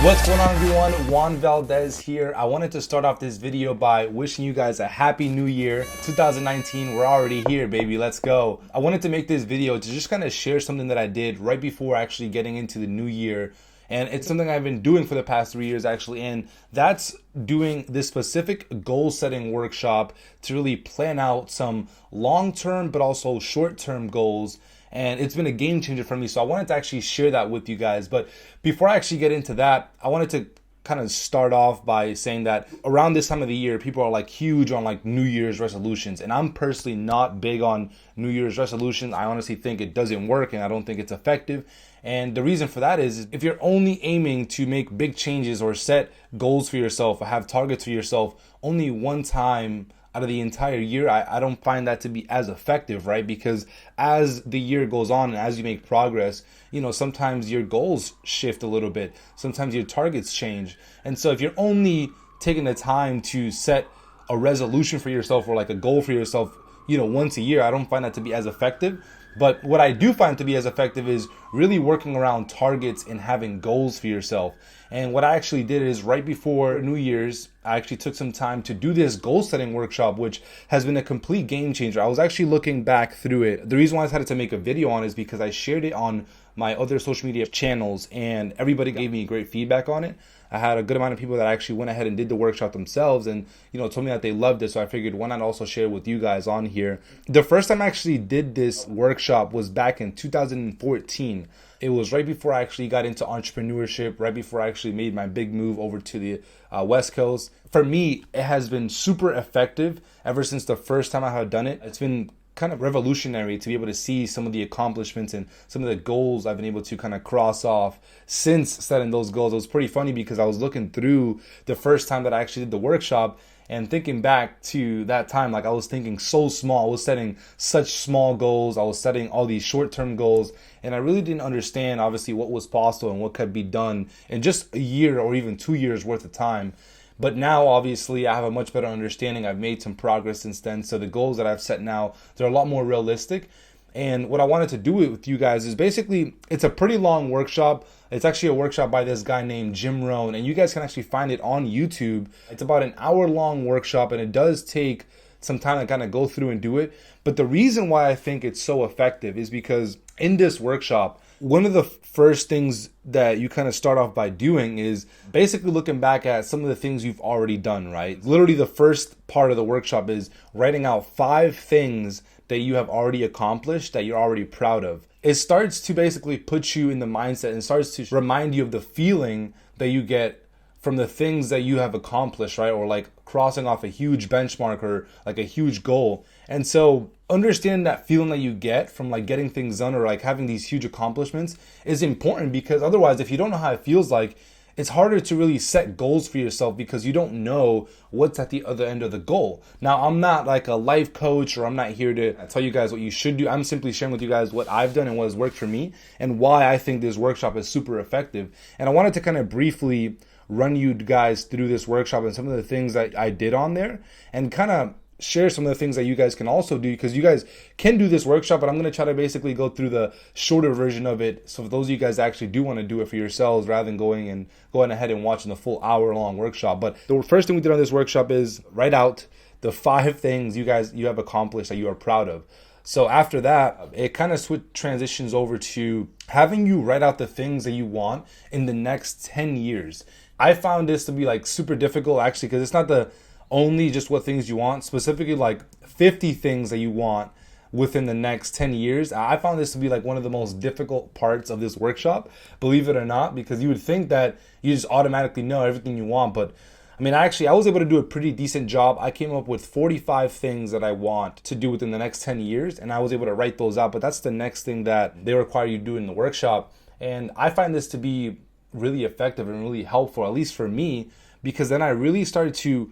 What's going on, everyone? Juan Valdez here. I wanted to start off this video by wishing you guys a happy new year. 2019, we're already here, baby. Let's go. I wanted to make this video to just kind of share something that I did right before actually getting into the new year. And it's something I've been doing for the past 3 years, actually. And that's doing this specific goal setting workshop to really plan out some long-term but also short-term goals. And it's been a game changer for me. So I wanted to actually share that with you guys. But before I actually get into that, I wanted to kind of start off by saying that around this time of the year, people are like huge on like New Year's resolutions. And I'm personally not big on New Year's resolutions. I honestly think it doesn't work and I don't think it's effective. And the reason for that is if you're only aiming to make big changes or set goals for yourself or have targets for yourself only one time out of the entire year, I don't find that to be as effective, right? Because as the year goes on and as you make progress, you know, sometimes your goals shift a little bit. Sometimes your targets change. And so if you're only taking the time to set a resolution for yourself or like a goal for yourself, you know, once a year, I don't find that to be as effective. But what I do find to be as effective is really working around targets and having goals for yourself. And what I actually did is right before New Year's, I actually took some time to do this goal setting workshop, which has been a complete game changer. I was actually looking back through it. The reason why I decided to make a video on it is because I shared it on my other social media channels and everybody gave me great feedback on it. I had a good amount of people that actually went ahead and did the workshop themselves and, you know, told me that they loved it. So I figured why not also share it with you guys on here. The first time I actually did this workshop was back in 2014. It was right before I actually got into entrepreneurship, right before I actually made my big move over to the West Coast. For me, it has been super effective ever since the first time I had done it. It's been kind of revolutionary to be able to see some of the accomplishments and some of the goals I've been able to kind of cross off since setting those goals. It was pretty funny because I was looking through the first time that I actually did the workshop and thinking back to that time, like I was thinking so small. I was setting such small goals. I was setting all these short-term goals and I really didn't understand obviously what was possible and what could be done in just a year or even 2 years worth of time. But now, obviously, I have a much better understanding. I've made some progress since then. So the goals that I've set now, they're a lot more realistic. And what I wanted to do with you guys is basically, it's a pretty long workshop. It's actually a workshop by this guy named Jim Rohn. And you guys can actually find it on YouTube. It's about an hour-long workshop. And it does take some time to kind of go through and do it. But the reason why I think it's so effective is because in this workshop, one of the first things that you kind of start off by doing is basically looking back at some of the things you've already done, right? Literally the first part of the workshop is writing out 5 things that you have already accomplished that you're already proud of. It starts to basically put you in the mindset and starts to remind you of the feeling that you get from the things that you have accomplished, right? Or like crossing off a huge benchmark or like a huge goal. And so understanding that feeling that you get from like getting things done or like having these huge accomplishments is important because otherwise, if you don't know how it feels like, it's harder to really set goals for yourself because you don't know what's at the other end of the goal. Now, I'm not like a life coach or I'm not here to tell you guys what you should do. I'm simply sharing with you guys what I've done and what has worked for me and why I think this workshop is super effective. And I wanted to kind of briefly run you guys through this workshop and some of the things that I did on there and kind of share some of the things that you guys can also do because you guys can do this workshop, but I'm going to try to basically go through the shorter version of it. So for those of you guys that actually do want to do it for yourselves rather than going ahead and watching the full hour-long workshop. But the first thing we did on this workshop is write out the 5 things you have accomplished that you are proud of. So after that, it kind of transitions over to having you write out the things that you want in the next 10 years. I found this to be like super difficult actually because it's not the only just what things you want, specifically like 50 things that you want within the next 10 years. I found this to be like one of the most difficult parts of this workshop, believe it or not, because you would think that you just automatically know everything you want. But I mean, I was able to do a pretty decent job. I came up with 45 things that I want to do within the next 10 years, and I was able to write those out. But that's the next thing that they require you to do in the workshop. And I find this to be really effective and really helpful, at least for me, because then I really started to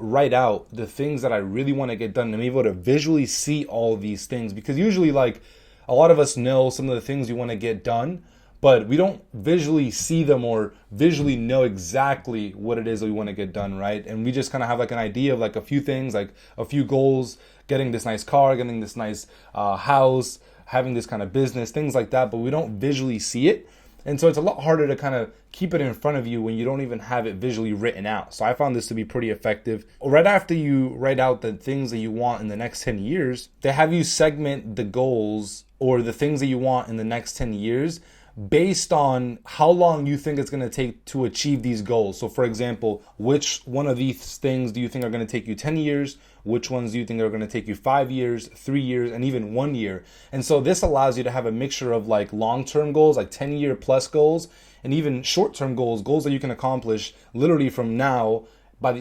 write out the things that I really want to get done and I'm able to visually see all of these things. Because usually like a lot of us know some of the things we want to get done, but we don't visually see them or visually know exactly what it is that we want to get done, right? And we just kind of have like an idea of like a few things, like a few goals, getting this nice car, getting this nice house, having this kind of business, things like that, but we don't visually see it. And so it's a lot harder to kind of keep it in front of you when you don't even have it visually written out. So I found this to be pretty effective. Right after you write out the things that you want in the next 10 years, they have you segment the goals or the things that you want in the next 10 years based on how long you think it's going to take to achieve these goals. So for example, which one of these things do you think are going to take you 10 years? Which ones do you think are going to take you 5 years, 3 years, and even 1 year? And so this allows you to have a mixture of like long-term goals, like 10-year plus goals, and even short-term goals, goals that you can accomplish literally from now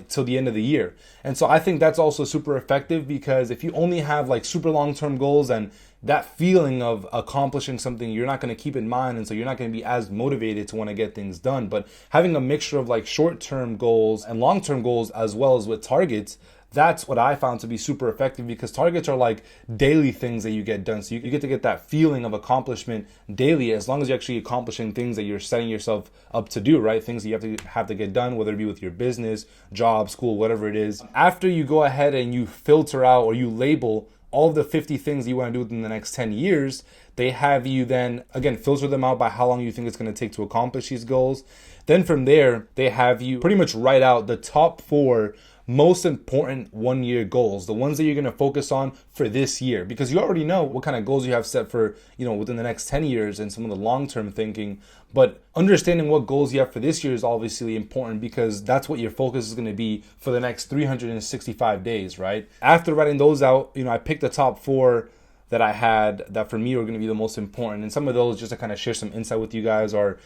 till the end of the year. And so I think that's also super effective, because if you only have like super long-term goals, and that feeling of accomplishing something you're not going to keep in mind, and so you're not going to be as motivated to want to get things done. But having a mixture of like short-term goals and long-term goals, as well as with targets, that's what I found to be super effective, because targets are like daily things that you get done. So you get to get that feeling of accomplishment daily, as long as you're actually accomplishing things that you're setting yourself up to do, right? Things that you have to get done, whether it be with your business, job, school, whatever it is. After you go ahead and you filter out or you label all of the 50 things you want to do within the next 10 years, they have you then, again, filter them out by how long you think it's going to take to accomplish these goals. Then from there, they have you pretty much write out the top 4 most important 1-year goals, the ones that you're going to focus on for this year, because you already know what kind of goals you have set for, within the next 10 years and some of the long-term thinking. But understanding what goals you have for this year is obviously important, because that's what your focus is going to be for the next 365 days, right? After writing those out, I picked the top 4 that I had that for me were going to be the most important. And some of those, just to kind of share some insight with you guys, are,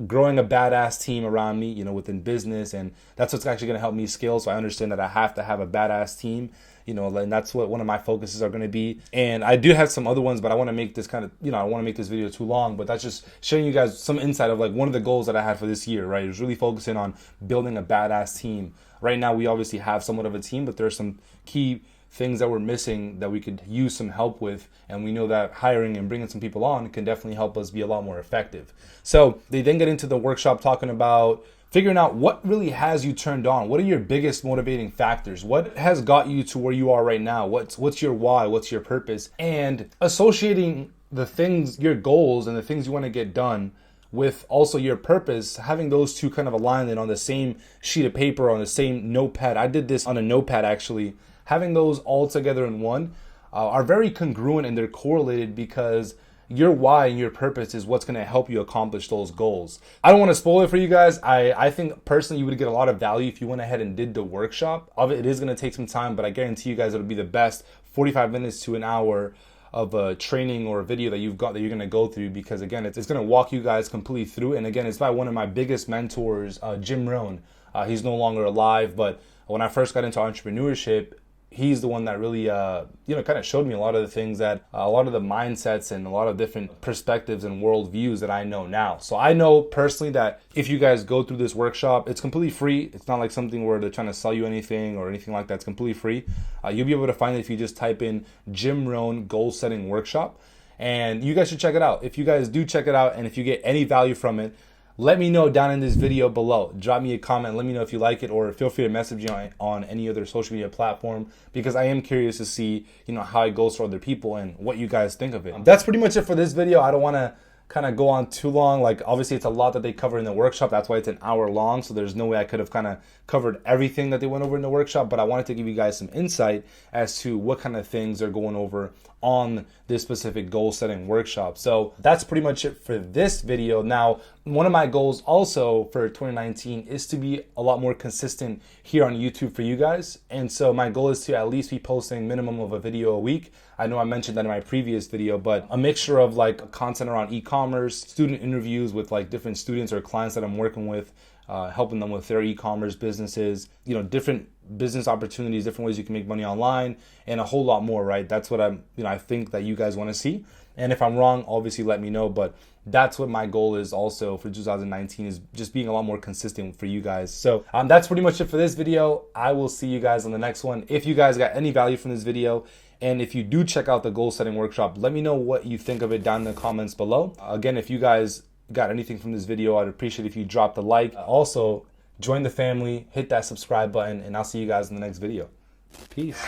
growing a badass team around me, within business. And that's what's actually going to help me scale. So I understand that I have to have a badass team, and that's what one of my focuses are going to be. And I do have some other ones, but I want to make this I don't want to make this video too long, but that's just showing you guys some insight of like one of the goals that I had for this year, right? It was really focusing on building a badass team. Right now, we obviously have somewhat of a team, but there's some key things that we're missing that we could use some help with, and we know that hiring and bringing some people on can definitely help us be a lot more effective. So they then get into the workshop talking about figuring out what really has you turned on. What are your biggest motivating factors? What has got you to where you are right now? What's your why? What's your purpose? And associating the things, your goals and the things you want to get done with also your purpose, having those two kind of aligned and on the same sheet of paper, on the same notepad. I did this on a notepad actually. Having those all together in one are very congruent, and they're correlated, because your why and your purpose is what's going to help you accomplish those goals. I don't want to spoil it for you guys. I think personally you would get a lot of value if you went ahead and did the workshop of it. It is going to take some time, but I guarantee you guys it'll be the best 45 minutes to an hour of a training or a video that you've got that you're going to go through, because again, it's going to walk you guys completely through. And again, it's by one of my biggest mentors, Jim Rohn. He's no longer alive, but when I first got into entrepreneurship, he's the one that really, kind of showed me a lot of the things that, a lot of the mindsets and a lot of different perspectives and worldviews that I know now. So I know personally that if you guys go through this workshop, it's completely free. It's not like something where they're trying to sell you anything or anything like that. It's completely free. You'll be able to find it if you just type in Jim Rohn Goal Setting Workshop. And you guys should check it out. If you guys do check it out and if you get any value from it, let me know down in this video below. Drop me a comment. Let me know if you like it, or feel free to message me on any other social media platform, because I am curious to see, how it goes for other people and what you guys think of it. That's pretty much it for this video. I don't want to kind of go on too long. Like, obviously it's a lot that they cover in the workshop. That's why it's an hour long. So there's no way I could have kind of covered everything that they went over in the workshop, but I wanted to give you guys some insight as to what kind of things they're going over on this specific goal setting workshop. So that's pretty much it for this video. Now, one of my goals also for 2019 is to be a lot more consistent here on YouTube for you guys. And so my goal is to at least be posting minimum of a video a week. I know I mentioned that in my previous video, but a mixture of like content around e-commerce, student interviews with like different students or clients that I'm working with, helping them with their e-commerce businesses, different business opportunities, different ways you can make money online, and a whole lot more, right? That's what I think that you guys want to see. And if I'm wrong, obviously let me know, but that's what my goal is also for 2019, is just being a lot more consistent for you guys. So that's pretty much it for this video. I will see you guys on the next one. If you guys got any value from this video, and if you do check out the goal setting workshop, let me know what you think of it down in the comments below. Again, if you guys got anything from this video, I'd appreciate if you dropped a like. Also, join the family, hit that subscribe button, and I'll see you guys in the next video. Peace.